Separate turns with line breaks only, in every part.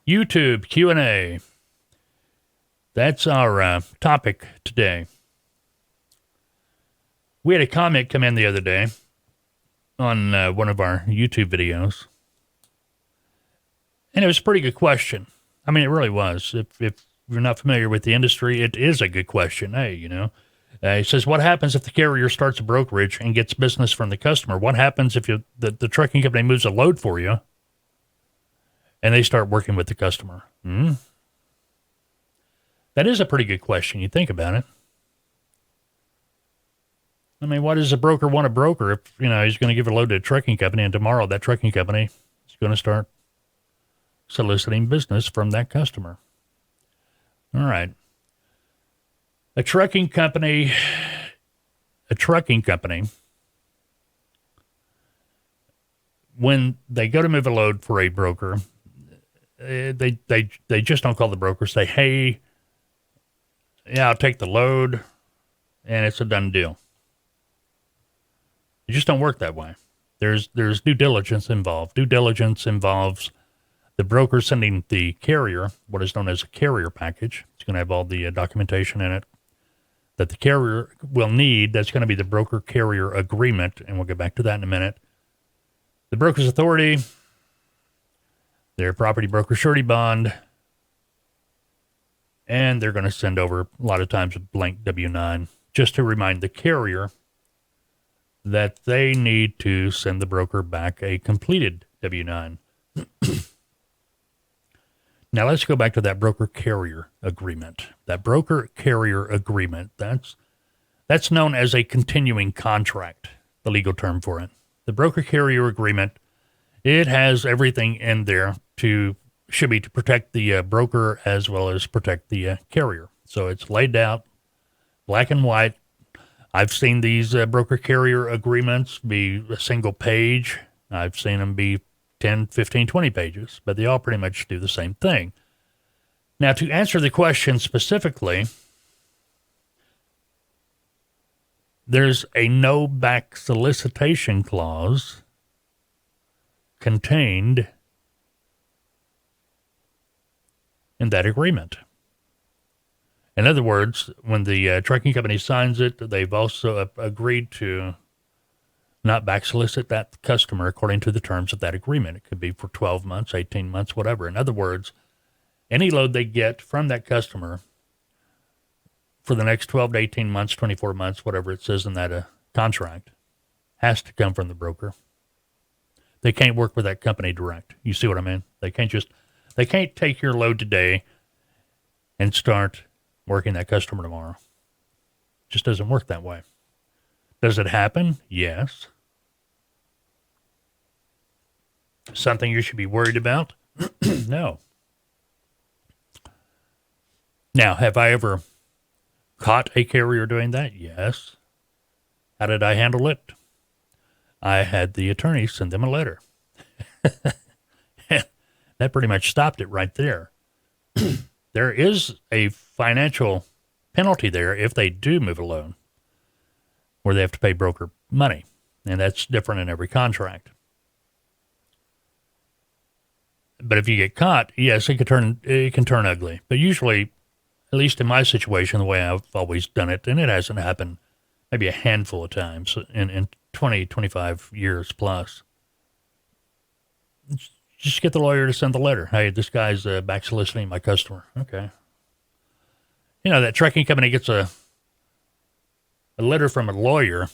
YouTube Q&A. That's our topic today. We had a comment come in the other day on one of our YouTube videos. And it was a pretty good question. I mean, it really was. If you're not familiar with the industry, it is a good question. Hey, he says, what happens if the carrier starts a brokerage and gets business from the customer? What happens if the trucking company moves a load for you and they start working with the customer? That is a pretty good question. You think about it. I mean, why does a broker want a broker if, he's going to give a load to a trucking company and tomorrow that trucking company is going to start soliciting business from that customer? All right. A trucking company, when they go to move a load for a broker, they just don't call the broker, say, hey, yeah, I'll take the load, and it's a done deal. It just don't work that way. There's due diligence involved. Due diligence involves the broker sending the carrier what is known as a carrier package. It's going to have all the documentation in it that the carrier will need. That's going to be the broker-carrier agreement, and we'll get back to that in a minute. The broker's authority, their property broker surety bond, and they're going to send over, a lot of times, a blank W-9, just to remind the carrier that they need to send the broker back a completed W-9. Now, let's go back to that broker-carrier agreement. That broker-carrier agreement, that's known as a continuing contract, the legal term for it. The broker-carrier agreement, it has everything in there should be to protect the broker as well as protect the carrier. So it's laid out, black and white. I've seen these broker-carrier agreements be a single page. I've seen them be 10, 15, 20 pages, but they all pretty much do the same thing. Now, to answer the question specifically, there's a no back solicitation clause contained in that agreement. In other words, when the trucking company signs it, they've also agreed to not back solicit that customer according to the terms of that agreement. It could be for 12 months, 18 months, whatever. In other words, any load they get from that customer for the next 12 to 18 months, 24 months, whatever it says in that contract, has to come from the broker. They can't work with that company direct. You see what I mean? They can't take your load today and start working that customer tomorrow. It just doesn't work that way. Does it happen? Yes. Something you should be worried about? No. Now, have I ever caught a carrier doing that? Yes. How did I handle it? I had the attorney send them a letter. That pretty much stopped it right there. There is a financial penalty there if they do move a loan, where they have to pay broker money, and that's different in every contract. But if you get caught, yes, it can turn ugly. But usually, at least in my situation, the way I've always done it, and it hasn't happened maybe a handful of times in 20, 25 years plus, just get the lawyer to send the letter. Hey, this guy's back soliciting my customer. Okay. That trucking company gets a letter from a lawyer.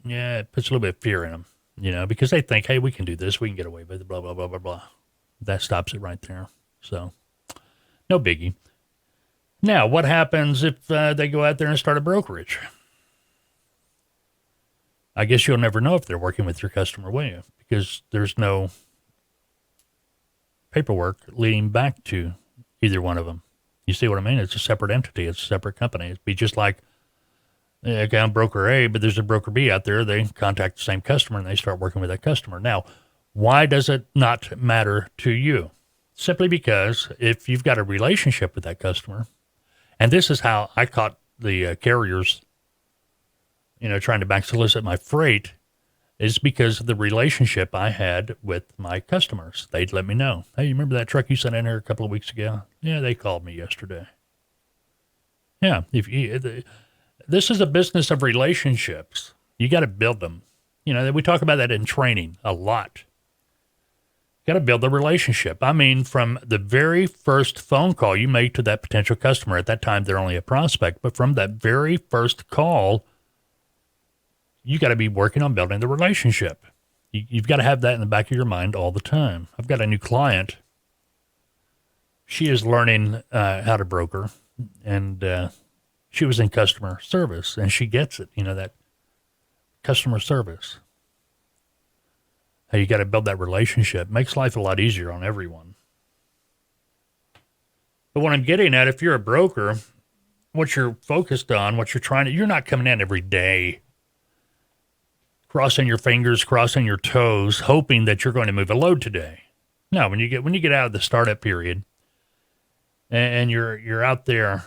Yeah, it puts a little bit of fear in them, because they think, hey, we can do this. We can get away with it, blah, blah, blah, blah, blah. That stops it right there. So, no biggie. Now, what happens if they go out there and start a brokerage? I guess you'll never know if they're working with your customer, will you? Because there's no paperwork leading back to either one of them. You see what I mean? It's a separate entity. It's a separate company. It'd be just like, okay, I'm broker A, but there's a broker B out there. They contact the same customer and they start working with that customer. Now, why does it not matter to you? Simply because if you've got a relationship with that customer, and this is how I caught the carriers, trying to back solicit my freight. is because of the relationship I had with my customers. They'd let me know, hey, you remember that truck you sent in here a couple of weeks ago? Yeah, they called me yesterday. Yeah, this is a business of relationships. You got to build them. We talk about that in training a lot. You got to build the relationship. I mean, from the very first phone call you make to that potential customer, at that time they're only a prospect, but from that very first call, you got to be working on building the relationship. You've got to have that in the back of your mind all the time. I've got a new client. She is learning how to broker, and she was in customer service, and she gets it, that customer service. How you got to build that relationship. Makes life a lot easier on everyone. But what I'm getting at, if you're a broker, what you're focused on, what you're trying to, you're not coming in every day crossing your fingers, crossing your toes, hoping that you're going to move a load today. No, when you get out of the startup period and you're out there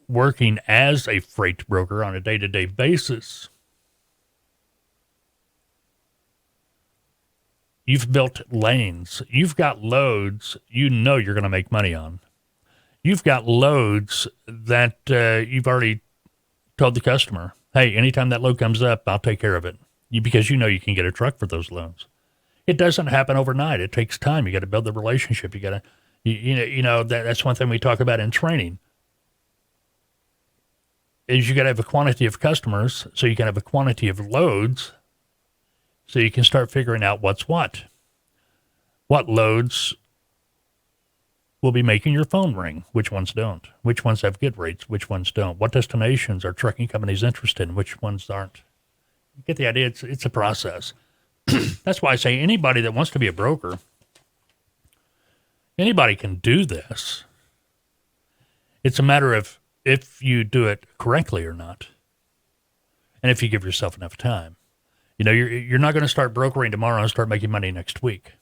working as a freight broker on a day-to-day basis, you've built lanes. You've got loads you're going to make money on. You've got loads that you've already told the customer, hey, anytime that load comes up, I'll take care of it. Because you can get a truck for those loads. It doesn't happen overnight. It takes time. You got to build the relationship. You got to, that's one thing we talk about in training. Is you got to have a quantity of customers so you can have a quantity of loads so you can start figuring out what's what. What loads will be making your phone ring? Which ones don't? Which ones have good rates? Which ones don't? What destinations are trucking companies interested in? Which ones aren't? You get the idea. It's a process. That's why I say anybody that wants to be a broker, anybody can do this. It's a matter of if you do it correctly or not, and if you give yourself enough time. You're not going to start brokering tomorrow and start making money next week.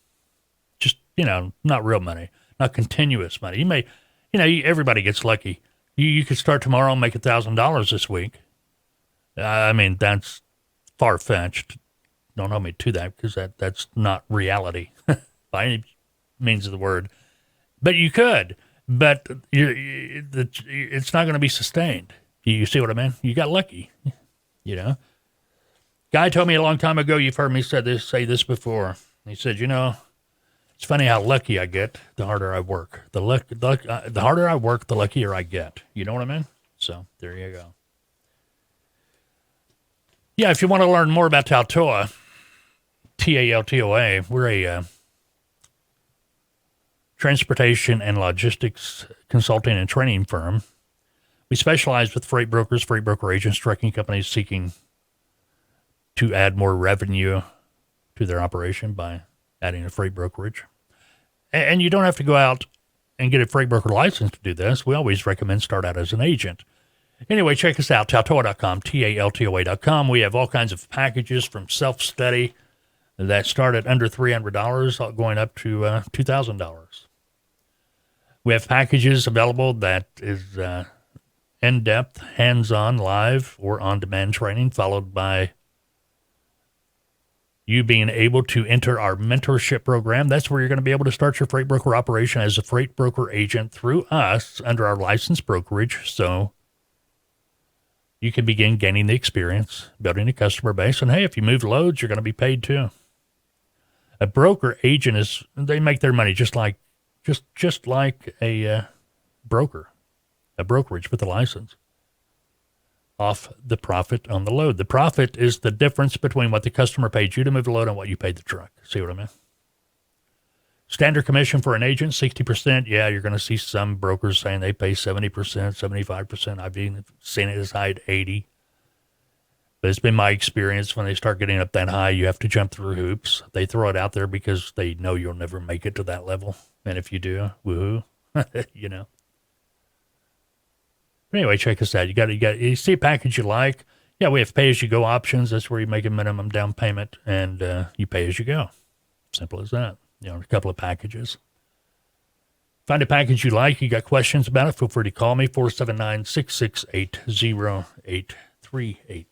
Just, not real money, not continuous money. You may, everybody gets lucky. You could start tomorrow and make $1,000 this week. I mean, that's far-fetched. Don't hold me to that because that's not reality by any means of the word. But you could. But it's not going to be sustained. You see what I mean? You got lucky, Guy told me a long time ago, you've heard me say this before. He said, it's funny how lucky I get the harder I work. The harder I work, the luckier I get. You know what I mean? So there you go. Yeah, if you want to learn more about Taltoa, Taltoa, we're a transportation and logistics consulting and training firm. We specialize with freight brokers, freight broker agents, trucking companies seeking to add more revenue to their operation by adding a freight brokerage. And you don't have to go out and get a freight broker license to do this. We always recommend start out as an agent. Anyway, check us out, Taltoa.com, Taltoa.com. We have all kinds of packages from self-study that start at under $300, going up to $2,000. We have packages available that is in-depth, hands-on, live, or on-demand training, followed by you being able to enter our mentorship program. That's where you're going to be able to start your freight broker operation as a freight broker agent through us under our licensed brokerage. So you can begin gaining the experience, building a customer base. And hey, if you move loads, you're going to be paid too. A broker agent they make their money just like a broker, a brokerage with a license, off the profit on the load. The profit is the difference between what the customer paid you to move the load and what you paid the truck. See what I mean? Standard commission for an agent, 60%. Yeah, you're going to see some brokers saying they pay 70%, 75%. I've even seen it as high as 80%. But it's been my experience when they start getting up that high, you have to jump through hoops. They throw it out there because they know you'll never make it to that level. And if you do, woohoo, Anyway, check us out. You see a package you like. Yeah, we have pay-as-you-go options. That's where you make a minimum down payment, and you pay as you go. Simple as that. A couple of packages. Find a package you like. You got questions about it, feel free to call me, 479-668-0838.